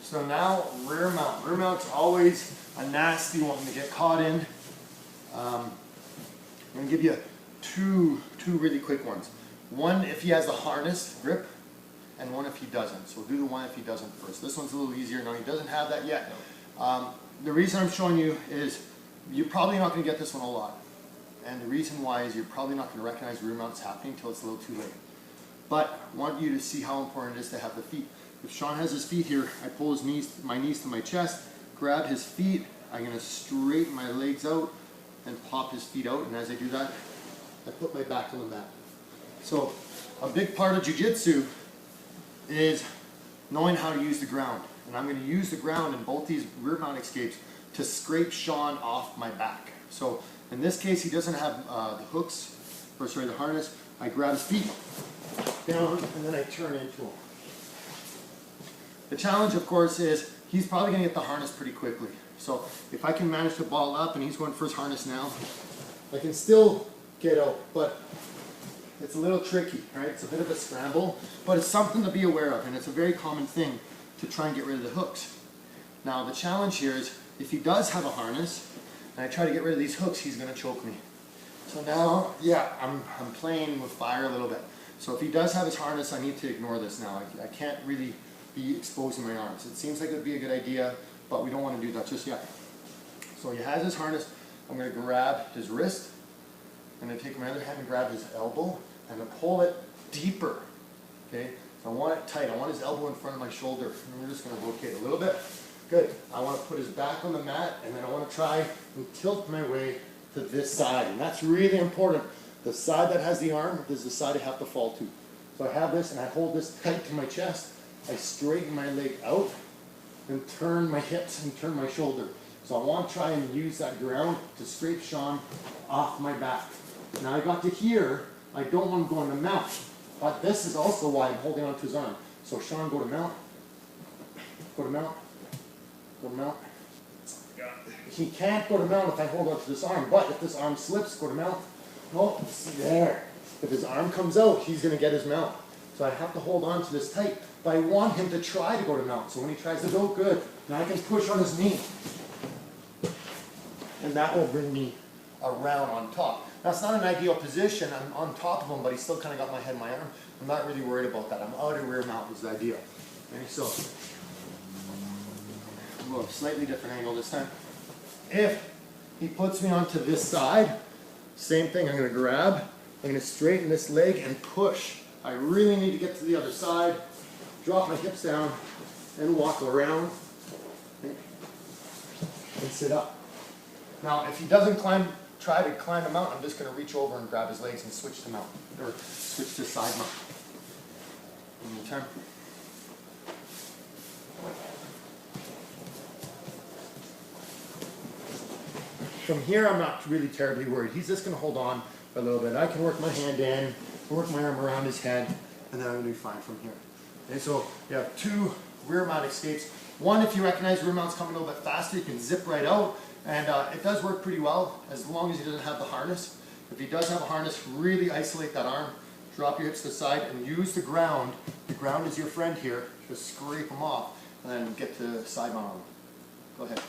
So now rear mount. Rear mount's always a nasty one to get caught in. I'm going to give you two really quick ones. One if he has the harness grip, and one if he doesn't. So we'll do the one if he doesn't first. This one's a little easier. No, he doesn't have that yet. The reason I'm showing you is you're probably not going to get this one a lot. And the reason why is you're probably not going to recognize rear mounts happening until it's a little too late. But I want you to see how important it is to have the feet. If Sean has his feet here, I pull my knees to my chest, grab his feet, I'm going to straighten my legs out and pop his feet out, and as I do that, I put my back on the mat. So a big part of jiu-jitsu is knowing how to use the ground. And I'm going to use the ground in both these rear mount escapes to scrape Sean off my back. So in this case, he doesn't have the harness. I grab his feet down and then I turn into him. The challenge, of course, is he's probably going to get the harness pretty quickly. So if I can manage to ball up and he's going for his harness now, I can still get out, but it's a little tricky, right? It's a bit of a scramble, but it's something to be aware of, and it's a very common thing to try and get rid of the hooks. Now the challenge here is if he does have a harness and I try to get rid of these hooks, he's going to choke me. So now, yeah, I'm playing with fire a little bit. So if he does have his harness, I need to ignore this now. I can't really be exposing my arms. It seems like it would be a good idea, but we don't want to do that just yet. So he has his harness. I'm going to grab his wrist. I'm going to take my other hand and grab his elbow and pull it deeper. Okay? So I want it tight. I want his elbow in front of my shoulder. And we're just going to rotate a little bit. Good. I want to put his back on the mat, and then I want to try and tilt my way to this side. And that's really important. The side that has the arm is the side I have to fall to. So I have this, and I hold this tight to my chest. I straighten my leg out and turn my hips and turn my shoulder. So I want to try and use that ground to scrape Sean off my back. Now I got to here, I don't want him going to mount, but this is also why I'm holding on to his arm. So Sean, go to mount, go to mount, go to mount. He can't go to mount if I hold on to this arm, but if this arm slips, go to mount. Oh, see there. If his arm comes out, he's going to get his mount. So I have to hold on to this tight. But I want him to try to go to mount. So when he tries to go, good. Now I can push on his knee. And that will bring me around on top. Now it's not an ideal position. I'm on top of him, but he's still kind of got my head in my arm. I'm not really worried about that. I'm out of rear mount is the ideal. Okay, so we'll go a slightly different angle this time. If he puts me onto this side, same thing. I'm going to grab. I'm going to straighten this leg and push. I really need to get to the other side. Drop my hips down and walk around and sit up. Now, if he doesn't try to climb the mount, I'm just going to reach over and grab his legs and switch to mount, or switch to side mount. One more time. From here, I'm not really terribly worried. He's just going to hold on for a little bit. I can work my hand in, work my arm around his head, and then I'm going to be fine from here. Okay, so you have two rear mount escapes. One, if you recognize rear mount's coming a little bit faster, you can zip right out, and it does work pretty well as long as he doesn't have the harness. If he does have a harness, really isolate that arm, drop your hips to the side, and use the ground. The ground is your friend here. Just scrape them off, and then get to side mount on them. Go ahead.